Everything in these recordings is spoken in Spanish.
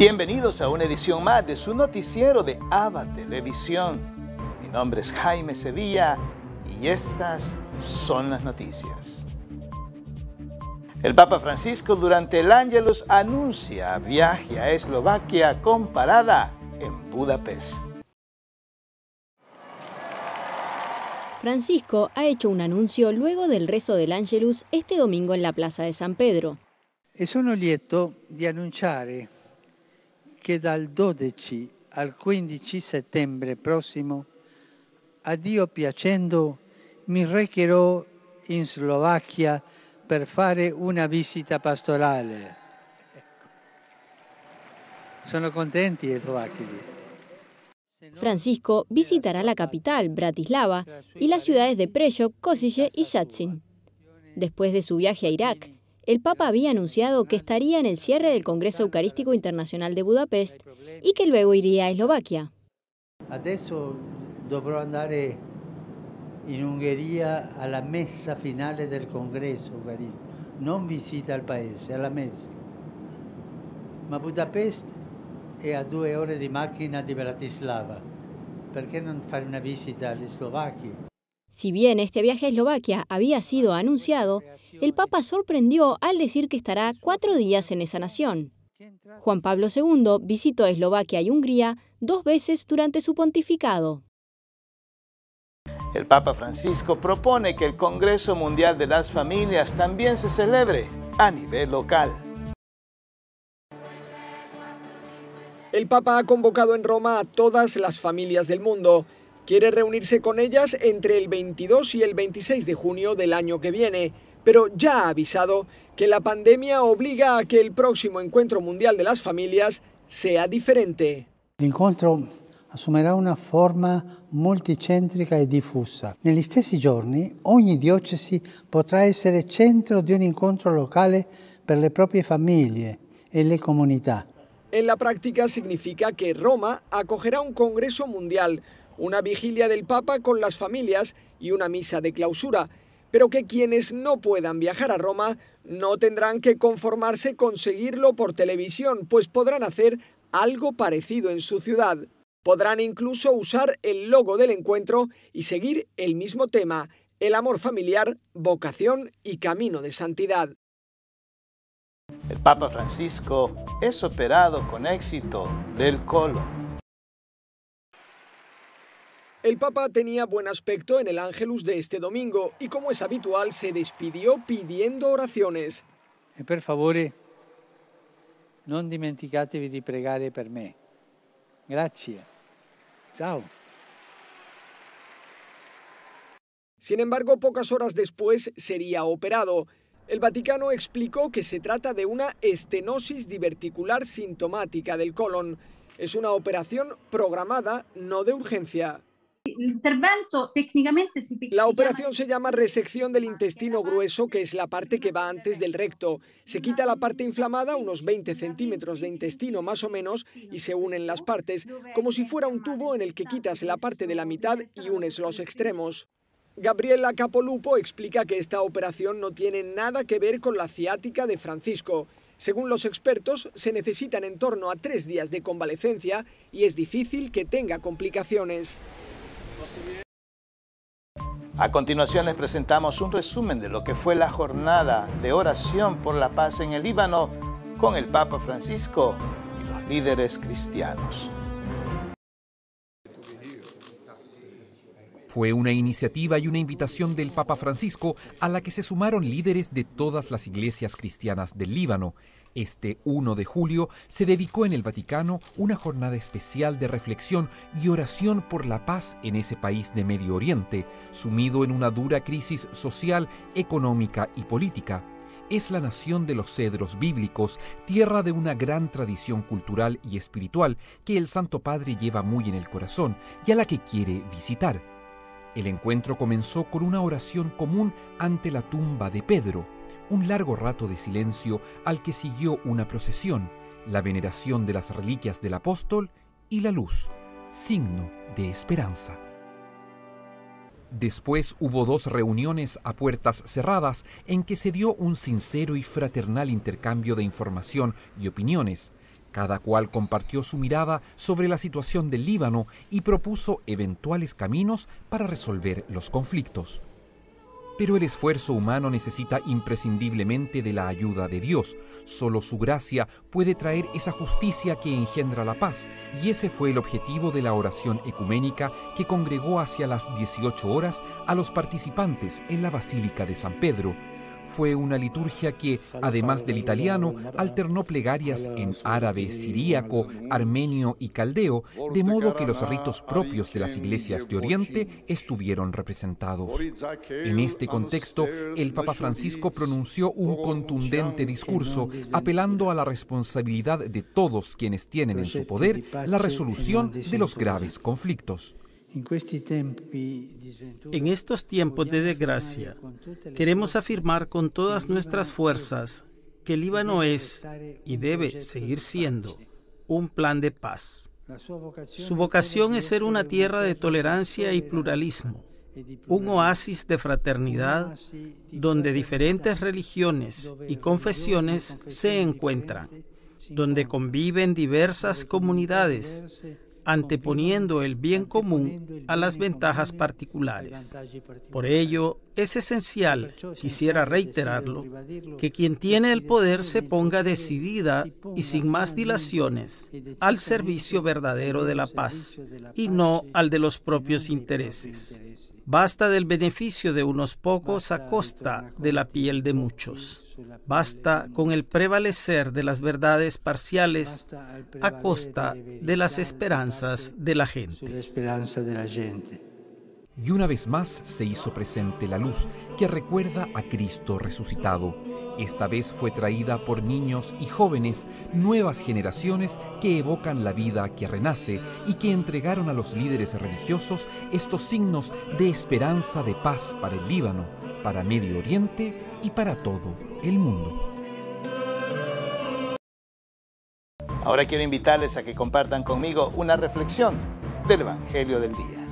Bienvenidos a una edición más de su noticiero de ABA Televisión. Mi nombre es Jaime Sevilla y estas son las noticias. El Papa Francisco durante el Ángelus anuncia viaje a Eslovaquia con parada en Budapest. Francisco ha hecho un anuncio luego del rezo del Ángelus este domingo en la Plaza de San Pedro. E sono lieto di annunciare che dal 12 al 15 settembre prossimo, a Dio piacendo, mi recherò in Slovacchia per fare una visita pastorale. Sono contenti gli slovacchi. Francisco visitará la capital, Bratislava, y las ciudades de Prešov, Košice y Šaštín. Después de su viaje a Irak, el Papa había anunciado que estaría en el cierre del Congreso Eucarístico Internacional de Budapest y que luego iría a Eslovaquia. Adesso dovrò andare in Ungheria alla messa finale del Congresso Eucaristico, non visita al paese, alla messa. Ma Budapest è a 2 ore di macchina di Bratislava. Perché non fare una visita agli slovacchi? Si bien este viaje a Eslovaquia había sido anunciado, el Papa sorprendió al decir que estará 4 días en esa nación. Juan Pablo II visitó Eslovaquia y Hungría 2 veces durante su pontificado. El Papa Francisco propone que el Congreso Mundial de las Familias también se celebre a nivel local. El Papa ha convocado en Roma a todas las familias del mundo. Quiere reunirse con ellas entre el 22 y el 26 de junio del año que viene, pero ya ha avisado que la pandemia obliga a que el próximo Encuentro Mundial de las Familias sea diferente. L'incontro assumerà una forma multicentrica e diffusa. Negli stessi giorni ogni diocesi potrà essere centro di un incontro locale per le proprie famiglie e le comunità. En la práctica significa que Roma acogerá un Congreso Mundial, una vigilia del Papa con las familias y una misa de clausura, pero que quienes no puedan viajar a Roma no tendrán que conformarse con seguirlo por televisión, pues podrán hacer algo parecido en su ciudad. Podrán incluso usar el logo del encuentro y seguir el mismo tema, el amor familiar, vocación y camino de santidad. El Papa Francisco es operado con éxito del colon. El Papa tenía buen aspecto en el Ángelus de este domingo y, como es habitual, se despidió pidiendo oraciones. E per favore non dimenticatevi di pregare per me. Grazie. Ciao. Sin embargo, pocas horas después sería operado. El Vaticano explicó que se trata de una estenosis diverticular sintomática del colon. Es una operación programada, no de urgencia. La operación se llama resección del intestino grueso, que es la parte que va antes del recto. Se quita la parte inflamada, unos 20 centímetros de intestino más o menos, y se unen las partes, como si fuera un tubo en el que quitas la parte de la mitad y unes los extremos. Gabriela Capolupo explica que esta operación no tiene nada que ver con la ciática de Francisco. Según los expertos, se necesitan en torno a 3 días de convalecencia y es difícil que tenga complicaciones. A continuación les presentamos un resumen de lo que fue la jornada de oración por la paz en el Líbano con el Papa Francisco y los líderes cristianos. Fue una iniciativa y una invitación del Papa Francisco a la que se sumaron líderes de todas las iglesias cristianas del Líbano. Este 1 de julio se dedicó en el Vaticano una jornada especial de reflexión y oración por la paz en ese país de Medio Oriente, sumido en una dura crisis social, económica y política. Es la nación de los cedros bíblicos, tierra de una gran tradición cultural y espiritual que el Santo Padre lleva muy en el corazón y a la que quiere visitar. El encuentro comenzó con una oración común ante la tumba de Pedro, un largo rato de silencio al que siguió una procesión, la veneración de las reliquias del apóstol y la luz, signo de esperanza. Después hubo 2 reuniones a puertas cerradas en que se dio un sincero y fraternal intercambio de información y opiniones. Cada cual compartió su mirada sobre la situación del Líbano y propuso eventuales caminos para resolver los conflictos. Pero el esfuerzo humano necesita imprescindiblemente de la ayuda de Dios. Solo su gracia puede traer esa justicia que engendra la paz, y ese fue el objetivo de la oración ecuménica que congregó hacia las 18 horas a los participantes en la Basílica de San Pedro. Fue una liturgia que, además del italiano, alternó plegarias en árabe, siríaco, armenio y caldeo, de modo que los ritos propios de las iglesias de Oriente estuvieron representados. En este contexto, el Papa Francisco pronunció un contundente discurso, apelando a la responsabilidad de todos quienes tienen en su poder la resolución de los graves conflictos. En estos tiempos de desgracia, queremos afirmar con todas nuestras fuerzas que el Líbano es y debe seguir siendo un plan de paz. Su vocación es ser una tierra de tolerancia y pluralismo, un oasis de fraternidad donde diferentes religiones y confesiones se encuentran, donde conviven diversas comunidades, anteponiendo el bien común a las ventajas particulares. Por ello, es esencial, quisiera reiterarlo, que quien tiene el poder se ponga decidida y sin más dilaciones al servicio verdadero de la paz y no al de los propios intereses. Basta del beneficio de unos pocos a costa de la piel de muchos. Basta con el prevalecer de las verdades parciales a costa de las esperanzas de la gente. Y una vez más se hizo presente la luz que recuerda a Cristo resucitado. Esta vez fue traída por niños y jóvenes, nuevas generaciones que evocan la vida que renace y que entregaron a los líderes religiosos estos signos de esperanza de paz para el Líbano, para Medio Oriente y para todo el mundo. Ahora quiero invitarles a que compartan conmigo una reflexión del Evangelio del día.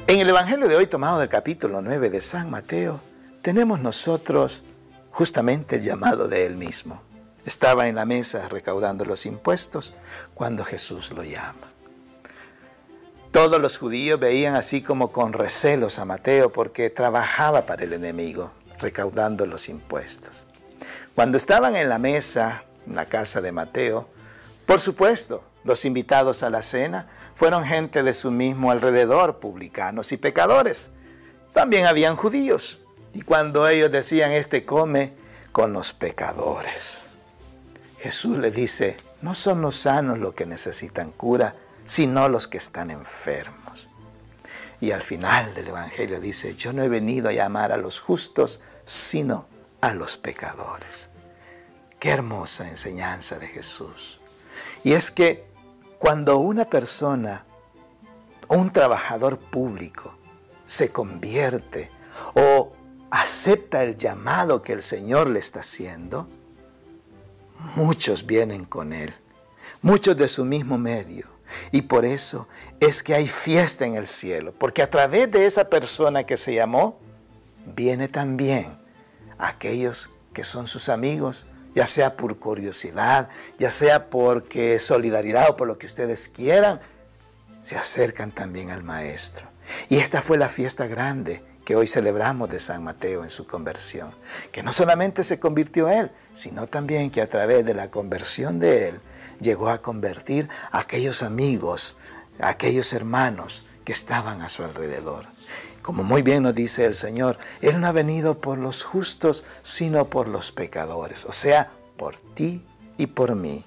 En el Evangelio de hoy, tomado del capítulo 9 de San Mateo, tenemos nosotros justamente el llamado de él mismo. Estaba en la mesa recaudando los impuestos cuando Jesús lo llama. Todos los judíos veían así como con recelos a Mateo porque trabajaba para el enemigo, recaudando los impuestos. Cuando estaban en la mesa, en la casa de Mateo, por supuesto, los invitados a la cena fueron gente de su mismo alrededor, publicanos y pecadores. También habían judíos, y cuando ellos decían, este come con los pecadores. Jesús le dice, no son los sanos los que necesitan cura, sino los que están enfermos. Y al final del Evangelio dice, yo no he venido a llamar a los justos, sino a los pecadores. Qué hermosa enseñanza de Jesús. Y es que cuando una persona, un trabajador público, se convierte o acepta el llamado que el Señor le está haciendo, muchos vienen con él, muchos de su mismo medio. Y por eso es que hay fiesta en el cielo, porque a través de esa persona que se llamó, viene también aquellos que son sus amigos, ya sea por curiosidad, ya sea porque solidaridad o por lo que ustedes quieran, se acercan también al Maestro. Y esta fue la fiesta grande que hoy celebramos de San Mateo en su conversión, que no solamente se convirtió él, sino también que a través de la conversión de él, llegó a convertir a aquellos amigos, a aquellos hermanos que estaban a su alrededor. Como muy bien nos dice el Señor, Él no ha venido por los justos, sino por los pecadores. O sea, por ti y por mí.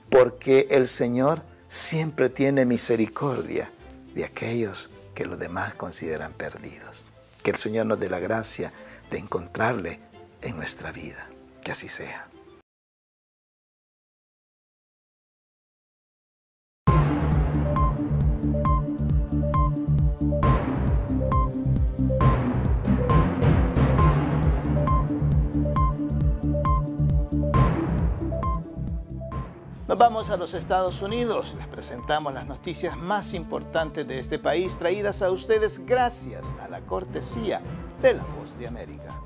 Porque el Señor siempre tiene misericordia de aquellos que los demás consideran perdidos. Que el Señor nos dé la gracia de encontrarle en nuestra vida. Que así sea. Nos vamos a los Estados Unidos. Les presentamos las noticias más importantes de este país, traídas a ustedes gracias a la cortesía de La Voz de América.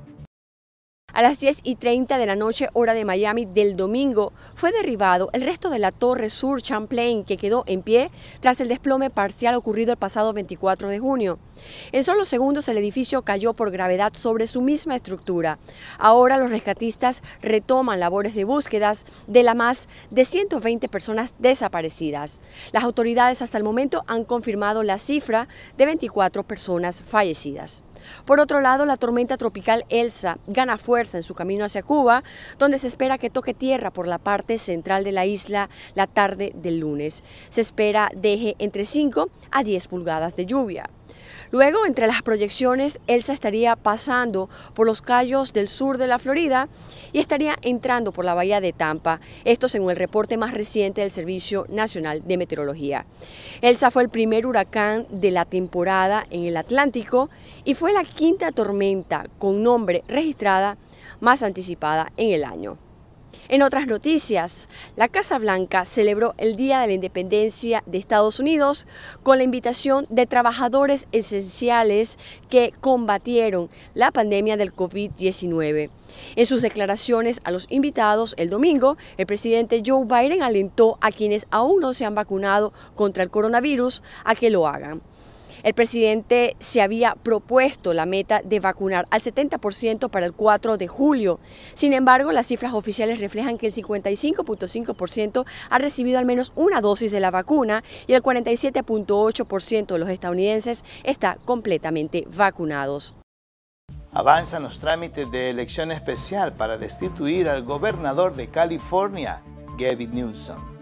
A las 10:30 de la noche, hora de Miami, del domingo, fue derribado el resto de la torre sur Champlain, que quedó en pie tras el desplome parcial ocurrido el pasado 24 de junio. En solo segundos el edificio cayó por gravedad sobre su misma estructura. Ahora los rescatistas retoman labores de búsquedas de las más de 120 personas desaparecidas. Las autoridades hasta el momento han confirmado la cifra de 24 personas fallecidas. Por otro lado, la tormenta tropical Elsa gana fuerza en su camino hacia Cuba, donde se espera que toque tierra por la parte central de la isla la tarde del lunes. Se espera deje entre 5 a 10 pulgadas de lluvia. Luego, entre las proyecciones, Elsa estaría pasando por los cayos del sur de la Florida y estaría entrando por la bahía de Tampa, esto según el reporte más reciente del Servicio Nacional de Meteorología. Elsa fue el primer huracán de la temporada en el Atlántico y fue la quinta tormenta con nombre registrada más anticipada en el año. En otras noticias, la Casa Blanca celebró el Día de la Independencia de Estados Unidos con la invitación de trabajadores esenciales que combatieron la pandemia del COVID-19. En sus declaraciones a los invitados el domingo, el presidente Joe Biden alentó a quienes aún no se han vacunado contra el coronavirus a que lo hagan. El presidente se había propuesto la meta de vacunar al 70% para el 4 de julio. Sin embargo, las cifras oficiales reflejan que el 55.5% ha recibido al menos una dosis de la vacuna y el 47.8% de los estadounidenses está completamente vacunados. Avanzan los trámites de elección especial para destituir al gobernador de California, Gavin Newsom.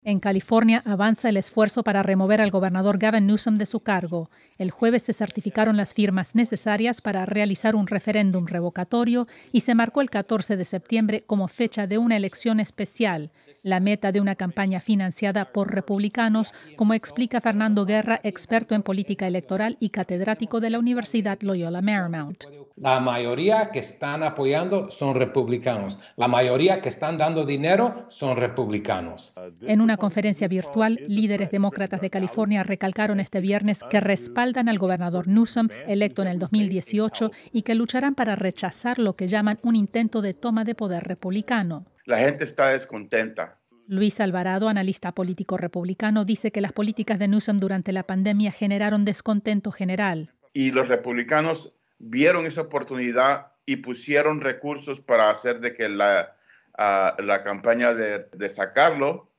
En California avanza el esfuerzo para remover al gobernador Gavin Newsom de su cargo. El jueves se certificaron las firmas necesarias para realizar un referéndum revocatorio y se marcó el 14 de septiembre como fecha de una elección especial, la meta de una campaña financiada por republicanos, como explica Fernando Guerra, experto en política electoral y catedrático de la Universidad Loyola Marymount. La mayoría que están apoyando son republicanos. La mayoría que están dando dinero son republicanos. En una conferencia virtual, líderes demócratas de California recalcaron este viernes que respaldan al gobernador Newsom, electo en el 2018, y que lucharán para rechazar lo que llaman un intento de toma de poder republicano. La gente está descontenta. Luis Alvarado, analista político republicano, dice que las políticas de Newsom durante la pandemia generaron descontento general. Y los republicanos vieron esa oportunidad y pusieron recursos para hacer de que la campaña de sacarlo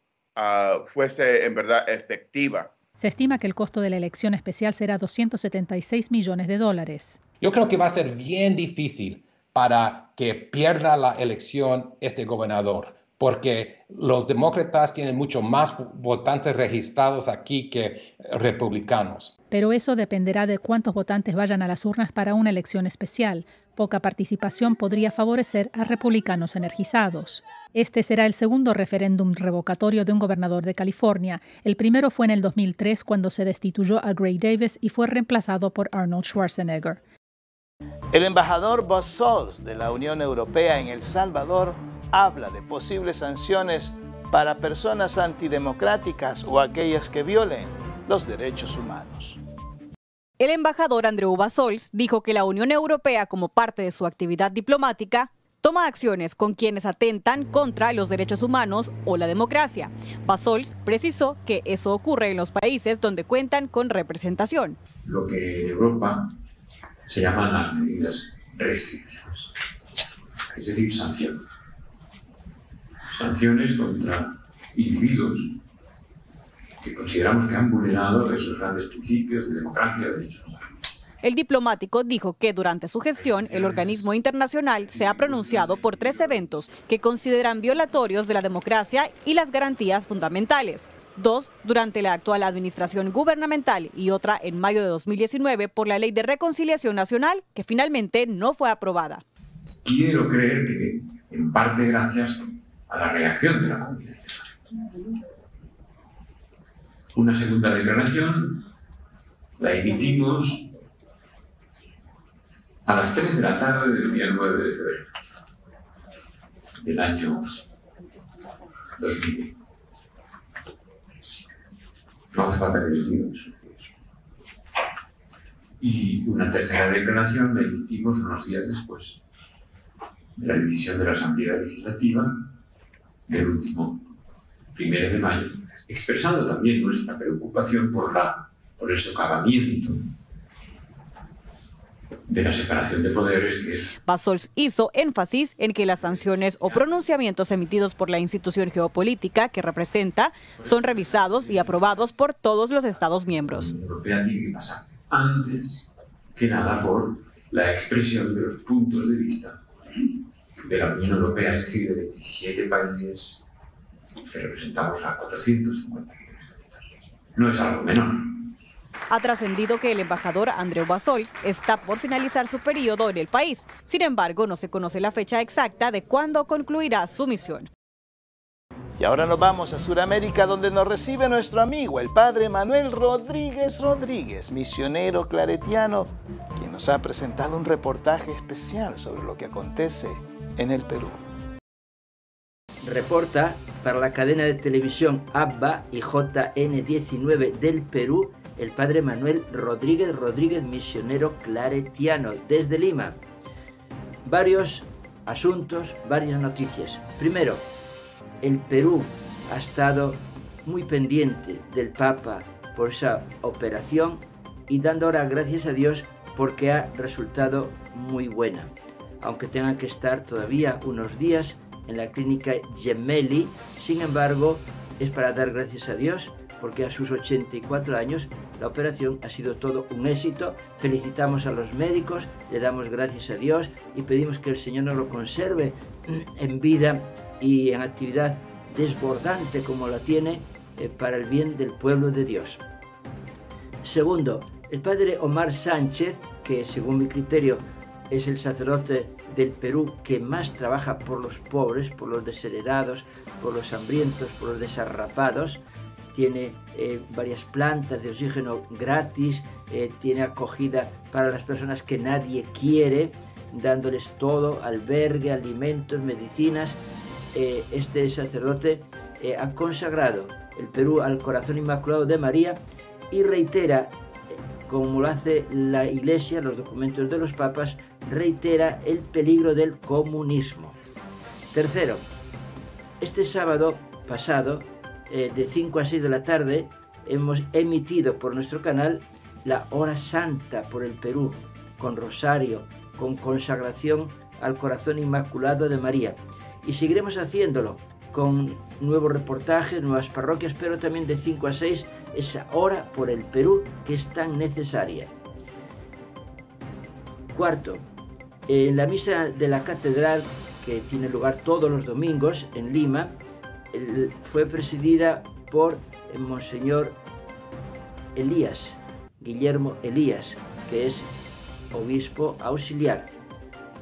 fuese en verdad efectiva. Se estima que el costo de la elección especial será $276 millones. Yo creo que va a ser bien difícil para que pierda la elección este gobernador, porque los demócratas tienen mucho más votantes registrados aquí que republicanos. Pero eso dependerá de cuántos votantes vayan a las urnas para una elección especial. Poca participación podría favorecer a republicanos energizados. Este será el segundo referéndum revocatorio de un gobernador de California. El primero fue en el 2003, cuando se destituyó a Gray Davis y fue reemplazado por Arnold Schwarzenegger. El embajador Buzz Sols de la Unión Europea en El Salvador habla de posibles sanciones para personas antidemocráticas o aquellas que violen los derechos humanos. El embajador Andreu Bassols dijo que la Unión Europea, como parte de su actividad diplomática, toma acciones con quienes atentan contra los derechos humanos o la democracia. Bassols precisó que eso ocurre en los países donde cuentan con representación. Lo que en Europa se llaman las medidas restrictivas, es decir, sanciones. Sanciones contra individuos que consideramos que han vulnerado esos grandes principios de democracia y de derechos humanos. El diplomático dijo que durante su gestión el organismo internacional se ha pronunciado por 3 eventos que consideran violatorios de la democracia y las garantías fundamentales. 2 durante la actual administración gubernamental y otra en mayo de 2019 por la Ley de Reconciliación Nacional, que finalmente no fue aprobada. Quiero creer que, en parte gracias a la reacción de la comunidad internacional. Una segunda declaración la emitimos a las 3 de la tarde del día 9 de febrero del año 2020. No hace falta que les diga eso. Y una tercera declaración la emitimos unos días después, de la decisión de la Asamblea Legislativa del último 1 de mayo, expresando también nuestra preocupación por el socavamiento de la separación de poderes que es... Bassols hizo énfasis en que las sanciones o pronunciamientos emitidos por la institución geopolítica que representa son revisados y aprobados por todos los Estados miembros. La Unión Europea tiene que pasar antes que nada por la expresión de los puntos de vista de la Unión Europea, es decir, de 27 países que representamos a 450 millones de habitantes. No es algo menor. Ha trascendido que el embajador Andreu Bassols está por finalizar su periodo en el país. Sin embargo, no se conoce la fecha exacta de cuándo concluirá su misión. Y ahora nos vamos a Sudamérica, donde nos recibe nuestro amigo, el padre Manuel Rodríguez, misionero claretiano, quien nos ha presentado un reportaje especial sobre lo que acontece en el Perú. Reporta para la cadena de televisión ABBA y JN19 del Perú, el padre Manuel Rodríguez, misionero claretiano, desde Lima. Varios asuntos, varias noticias. Primero, el Perú ha estado muy pendiente del Papa por esa operación y dando ahora gracias a Dios porque ha resultado muy buena. Aunque tenga que estar todavía unos días en la clínica Gemelli, sin embargo, es para dar gracias a Dios porque a sus 84 años la operación ha sido todo un éxito. Felicitamos a los médicos, le damos gracias a Dios y pedimos que el Señor nos lo conserve en vida y en actividad desbordante como la tiene para el bien del pueblo de Dios. Segundo, el padre Omar Sánchez, que según mi criterio es el sacerdote del Perú que más trabaja por los pobres, por los desheredados, por los hambrientos, por los desarrapados, tiene varias plantas de oxígeno gratis, tiene acogida para las personas que nadie quiere, dándoles todo, albergue, alimentos, medicinas. Este sacerdote ha consagrado el Perú al Corazón Inmaculado de María y reitera, como lo hace la Iglesia, los documentos de los papas, reitera el peligro del comunismo. Tercero, este sábado pasado, de 5 a 6 de la tarde, hemos emitido por nuestro canal la Hora Santa por el Perú, con rosario, con consagración al Corazón Inmaculado de María. Y seguiremos haciéndolo con nuevos reportajes, nuevas parroquias, pero también de 5 a 6, esa hora por el Perú que es tan necesaria. Cuarto, en la misa de la catedral, que tiene lugar todos los domingos en Lima, fue presidida por el Monseñor Elías, Guillermo Elías, que es obispo auxiliar.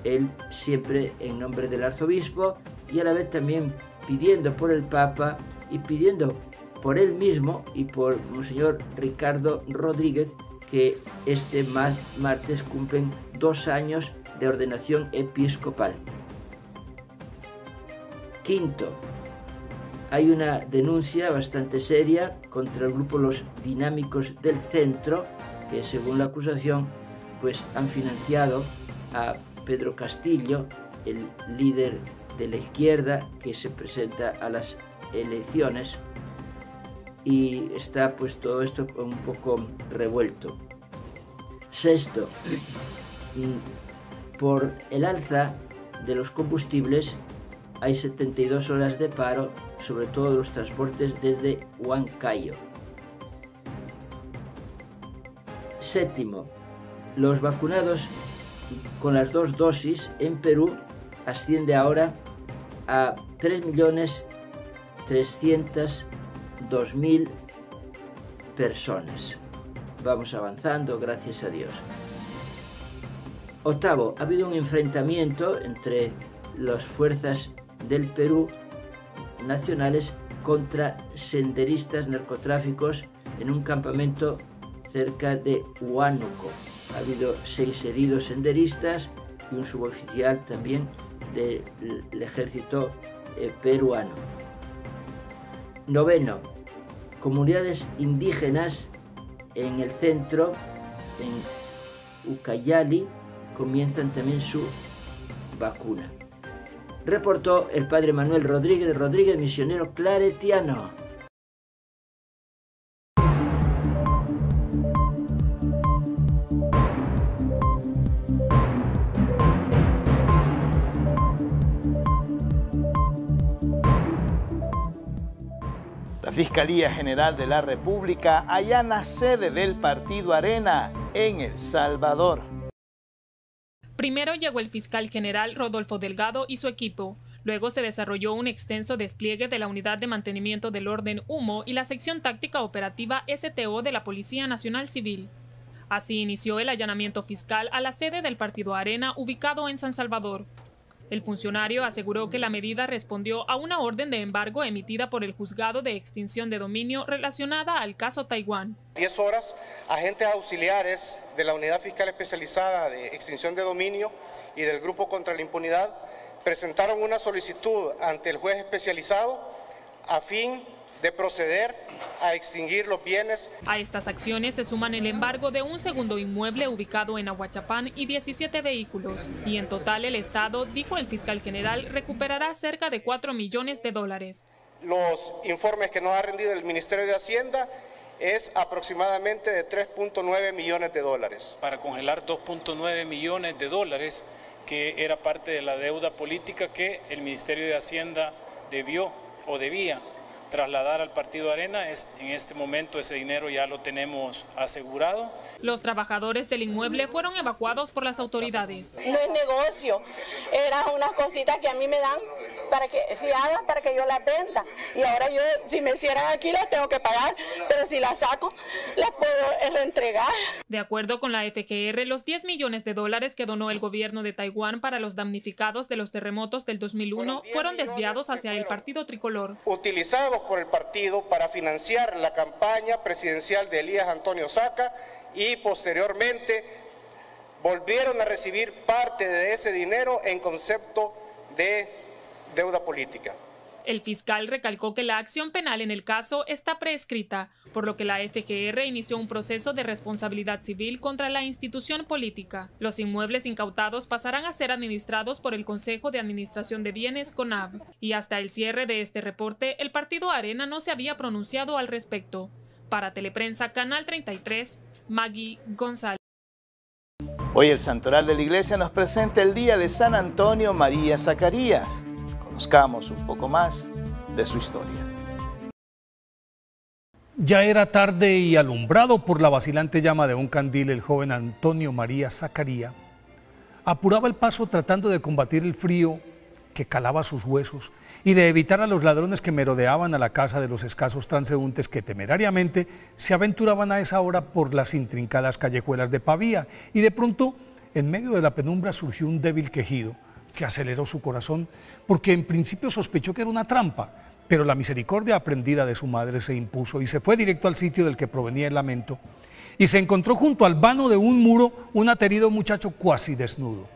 Él siempre en nombre del arzobispo y a la vez también pidiendo por el Papa y pidiendo por él mismo y por Monseñor Ricardo Rodríguez, que este martes cumplen 2 años de ordenación episcopal. Quinto, hay una denuncia bastante seria contra el grupo Los Dinámicos del Centro, que según la acusación pues han financiado a Pedro Castillo, el líder de la izquierda que se presenta a las elecciones, y está pues todo esto un poco revuelto. Sexto, por el alza de los combustibles hay 72 horas de paro, sobre todo los transportes desde Huancayo. Séptimo, los vacunados con las 2 dosis en Perú asciende ahora a 3.302.000 personas. Vamos avanzando, gracias a Dios. Octavo, ha habido un enfrentamiento entre las fuerzas del Perú nacionales contra senderistas narcotráficos en un campamento cerca de Huánuco. Ha habido 6 heridos senderistas y un suboficial también del ejército peruano. Noveno, comunidades indígenas en el centro, en Ucayali, comienzan también su vacuna. reportó el padre Manuel Rodríguez, misionero claretiano. La Fiscalía General de la República allana sede del Partido Arena en El Salvador. Primero llegó el fiscal general Rodolfo Delgado y su equipo. Luego se desarrolló un extenso despliegue de la Unidad de Mantenimiento del Orden HUMO y la Sección Táctica Operativa STO de la Policía Nacional Civil. Así inició el allanamiento fiscal a la sede del Partido Arena ubicado en San Salvador. El funcionario aseguró que la medida respondió a una orden de embargo emitida por el Juzgado de Extinción de Dominio relacionada al caso Taiwán. 10 horas, agentes auxiliares de la Unidad Fiscal Especializada de Extinción de Dominio y del Grupo contra la Impunidad presentaron una solicitud ante el juez especializado a fin de proceder a extinguir los bienes. A estas acciones se suman el embargo de un segundo inmueble ubicado en Ahuachapán y 17 vehículos. Y en total el Estado, dijo el fiscal general, recuperará cerca de 4 millones de dólares. Los informes que nos ha rendido el Ministerio de Hacienda es aproximadamente de 3.9 millones de dólares. Para congelar 2.9 millones de dólares, que era parte de la deuda política que el Ministerio de Hacienda debió o debía trasladar al Partido Arena. En este momento ese dinero ya lo tenemos asegurado. Los trabajadores del inmueble fueron evacuados por las autoridades. No es negocio, era unas cositas que a mí me dan fiadas para que yo las venda. Y ahora yo, si me cierran aquí, las tengo que pagar, pero si las saco, las puedo reentregar. De acuerdo con la FGR, los 10 millones de dólares que donó el gobierno de Taiwán para los damnificados de los terremotos del 2001 fueron desviados hacia el Partido Tricolor. Utilizados por el partido para financiar la campaña presidencial de Elías Antonio Saca y posteriormente volvieron a recibir parte de ese dinero en concepto de deuda política. El fiscal recalcó que la acción penal en el caso está prescrita, por lo que la FGR inició un proceso de responsabilidad civil contra la institución política. Los inmuebles incautados pasarán a ser administrados por el Consejo de Administración de Bienes, CONAB, y hasta el cierre de este reporte, el Partido Arena no se había pronunciado al respecto. Para Teleprensa, Canal 33, Maggie González. Hoy el Santoral de la Iglesia nos presenta el día de San Antonio María Zacarías. Conozcamos un poco más de su historia. Ya era tarde y alumbrado por la vacilante llama de un candil, el joven Antonio María Zacarías apuraba el paso tratando de combatir el frío que calaba sus huesos y de evitar a los ladrones que merodeaban a la casa de los escasos transeúntes que temerariamente se aventuraban a esa hora por las intrincadas callejuelas de Pavía. Y de pronto, en medio de la penumbra surgió un débil quejido que aceleró su corazón, porque en principio sospechó que era una trampa, pero la misericordia aprendida de su madre se impuso y se fue directo al sitio del que provenía el lamento y se encontró junto al vano de un muro un aterido muchacho cuasi desnudo.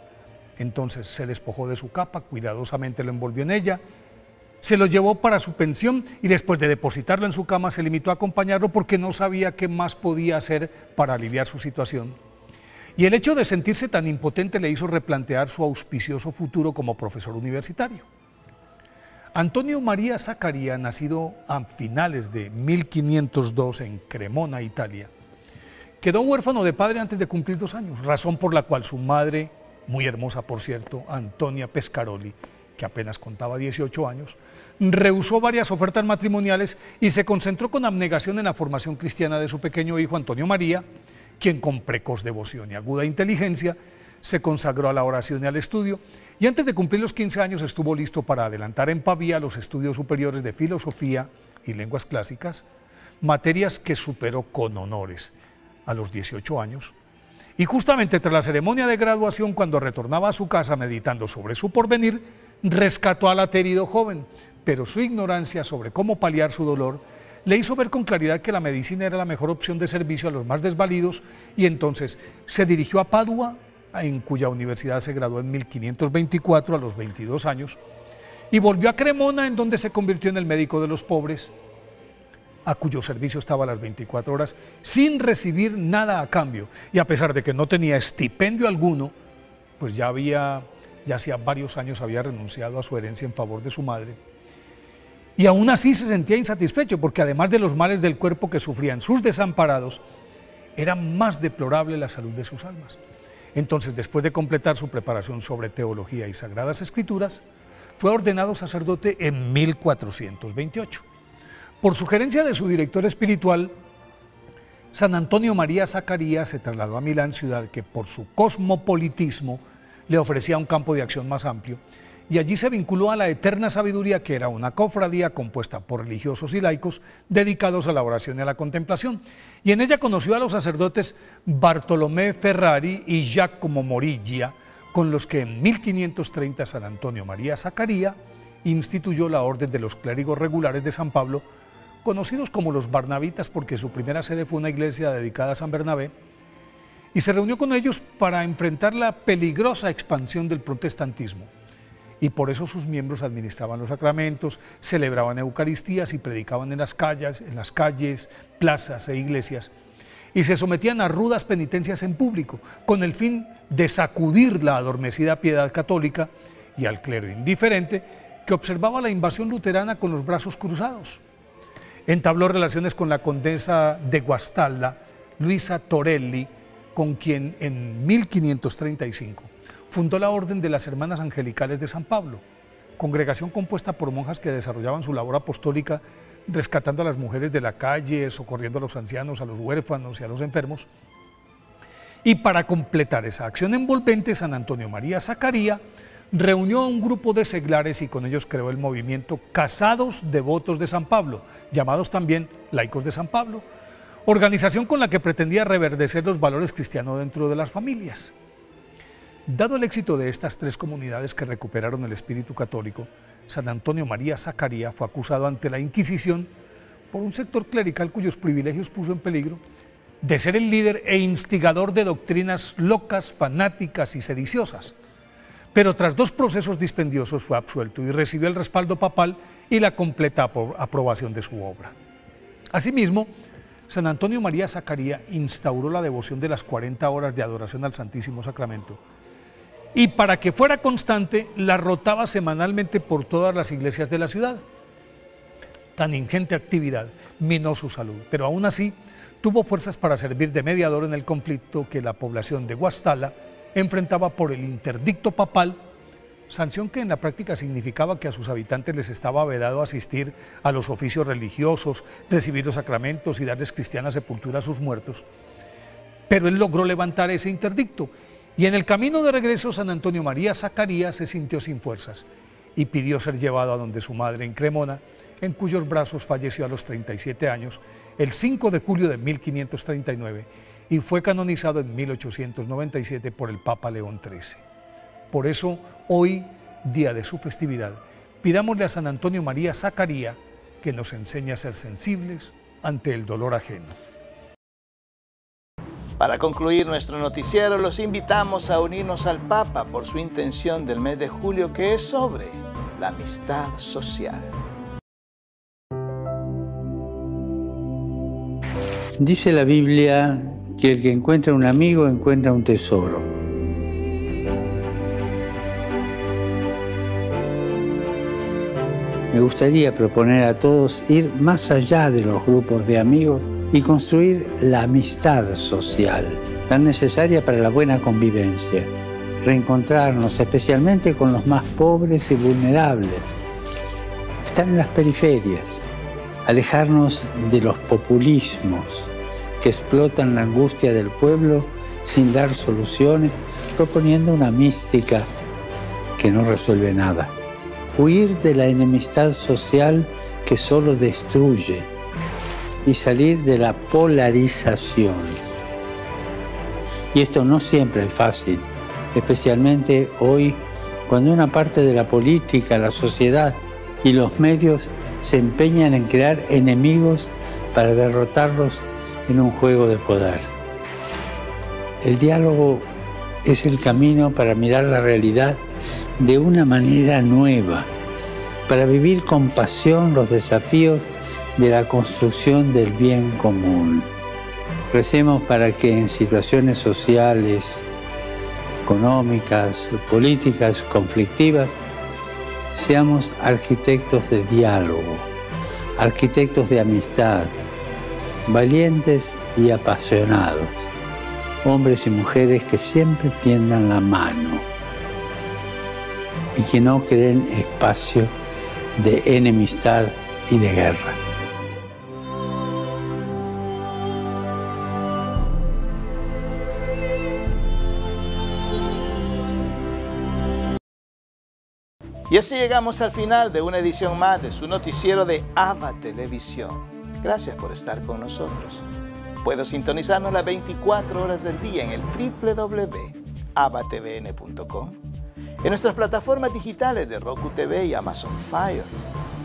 Entonces se despojó de su capa, cuidadosamente lo envolvió en ella, se lo llevó para su pensión y después de depositarlo en su cama se limitó a acompañarlo porque no sabía qué más podía hacer para aliviar su situación. Y el hecho de sentirse tan impotente le hizo replantear su auspicioso futuro como profesor universitario. Antonio María Zacarías, nacido a finales de 1502 en Cremona, Italia, quedó huérfano de padre antes de cumplir 2 años, razón por la cual su madre, muy hermosa por cierto, Antonia Pescaroli, que apenas contaba 18 años, rehusó varias ofertas matrimoniales y se concentró con abnegación en la formación cristiana de su pequeño hijo Antonio María, quien con precoz devoción y aguda inteligencia se consagró a la oración y al estudio, y antes de cumplir los 15 años estuvo listo para adelantar en Pavía los estudios superiores de filosofía y lenguas clásicas, materias que superó con honores a los 18 años. Y justamente tras la ceremonia de graduación, cuando retornaba a su casa meditando sobre su porvenir, rescató al aterido joven, pero su ignorancia sobre cómo paliar su dolor le hizo ver con claridad que la medicina era la mejor opción de servicio a los más desvalidos, y entonces se dirigió a Padua, en cuya universidad se graduó en 1524 a los 22 años, y volvió a Cremona, en donde se convirtió en el médico de los pobres, a cuyo servicio estaba a las 24 horas, sin recibir nada a cambio, y a pesar de que no tenía estipendio alguno, pues ya había ya hacía varios años había renunciado a su herencia en favor de su madre. Y aún así se sentía insatisfecho, porque además de los males del cuerpo que sufrían sus desamparados, era más deplorable la salud de sus almas. Entonces, después de completar su preparación sobre teología y sagradas escrituras, fue ordenado sacerdote en 1428. Por sugerencia de su director espiritual, San Antonio María Zaccaría se trasladó a Milán, ciudad que por su cosmopolitismo le ofrecía un campo de acción más amplio, y allí se vinculó a la Eterna Sabiduría, que era una cofradía compuesta por religiosos y laicos dedicados a la oración y a la contemplación. Y en ella conoció a los sacerdotes Bartolomé Ferrari y Giacomo Moriglia, con los que en 1530 San Antonio María Zaccaría instituyó la Orden de los Clérigos Regulares de San Pablo, conocidos como los Barnabitas porque su primera sede fue una iglesia dedicada a San Bernabé, y se reunió con ellos para enfrentar la peligrosa expansión del protestantismo. Y por eso sus miembros administraban los sacramentos, celebraban eucaristías y predicaban en las calles, plazas e iglesias, y se sometían a rudas penitencias en público, con el fin de sacudir la adormecida piedad católica y al clero indiferente que observaba la invasión luterana con los brazos cruzados. Entabló relaciones con la condesa de Guastalla, Luisa Torelli, con quien en 1535 fundó la Orden de las Hermanas Angelicales de San Pablo, congregación compuesta por monjas que desarrollaban su labor apostólica rescatando a las mujeres de la calle, socorriendo a los ancianos, a los huérfanos y a los enfermos. Y para completar esa acción envolvente, San Antonio María Zaccaría reunió a un grupo de seglares y con ellos creó el movimiento Casados Devotos de San Pablo, llamados también Laicos de San Pablo, organización con la que pretendía reverdecer los valores cristianos dentro de las familias. Dado el éxito de estas tres comunidades que recuperaron el espíritu católico, San Antonio María Zaccaría fue acusado ante la Inquisición por un sector clerical cuyos privilegios puso en peligro, de ser el líder e instigador de doctrinas locas, fanáticas y sediciosas. Pero tras 2 procesos dispendiosos fue absuelto y recibió el respaldo papal y la completa aprobación de su obra. Asimismo, San Antonio María Zaccaría instauró la devoción de las 40 horas de adoración al Santísimo Sacramento, y para que fuera constante, la rotaba semanalmente por todas las iglesias de la ciudad. Tan ingente actividad minó su salud, pero aún así tuvo fuerzas para servir de mediador en el conflicto que la población de Guastalla enfrentaba por el interdicto papal, sanción que en la práctica significaba que a sus habitantes les estaba vedado asistir a los oficios religiosos, recibir los sacramentos y darles cristiana sepultura a sus muertos. Pero él logró levantar ese interdicto, y en el camino de regreso San Antonio María Zaccaría se sintió sin fuerzas y pidió ser llevado a donde su madre en Cremona, en cuyos brazos falleció a los 37 años, el 5 de julio de 1539, y fue canonizado en 1897 por el Papa León XIII. Por eso, hoy, día de su festividad, pidámosle a San Antonio María Zaccaría que nos enseñe a ser sensibles ante el dolor ajeno. Para concluir nuestro noticiero, los invitamos a unirnos al Papa por su intención del mes de julio, que es sobre la amistad social. Dice la Biblia que el que encuentra un amigo encuentra un tesoro. Me gustaría proponer a todos ir más allá de los grupos de amigos y construir la amistad social, tan necesaria para la buena convivencia. Reencontrarnos especialmente con los más pobres y vulnerables. Están en las periferias. Alejarnos de los populismos que explotan la angustia del pueblo sin dar soluciones, proponiendo una mística que no resuelve nada. Huir de la enemistad social que solo destruye y salir de la polarización. Y esto no siempre es fácil, especialmente hoy, cuando una parte de la política, la sociedad y los medios se empeñan en crear enemigos para derrotarlos en un juego de poder. El diálogo es el camino para mirar la realidad de una manera nueva, para vivir con pasión los desafíos de la construcción del bien común. Recemos para que en situaciones sociales económicas, políticas conflictivas, seamos arquitectos de diálogo, arquitectos de amistad, valientes y apasionados, hombres y mujeres que siempre tiendan la mano y que no creen espacio de enemistad y de guerra. Y así llegamos al final de una edición más de su noticiero de ABA Televisión. Gracias por estar con nosotros. Puedo sintonizarnos las 24 horas del día en el www.abatvn.com, en nuestras plataformas digitales de Roku TV y Amazon Fire,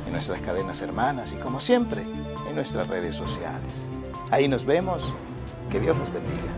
en nuestras cadenas hermanas y, como siempre, en nuestras redes sociales. Ahí nos vemos. Que Dios los bendiga.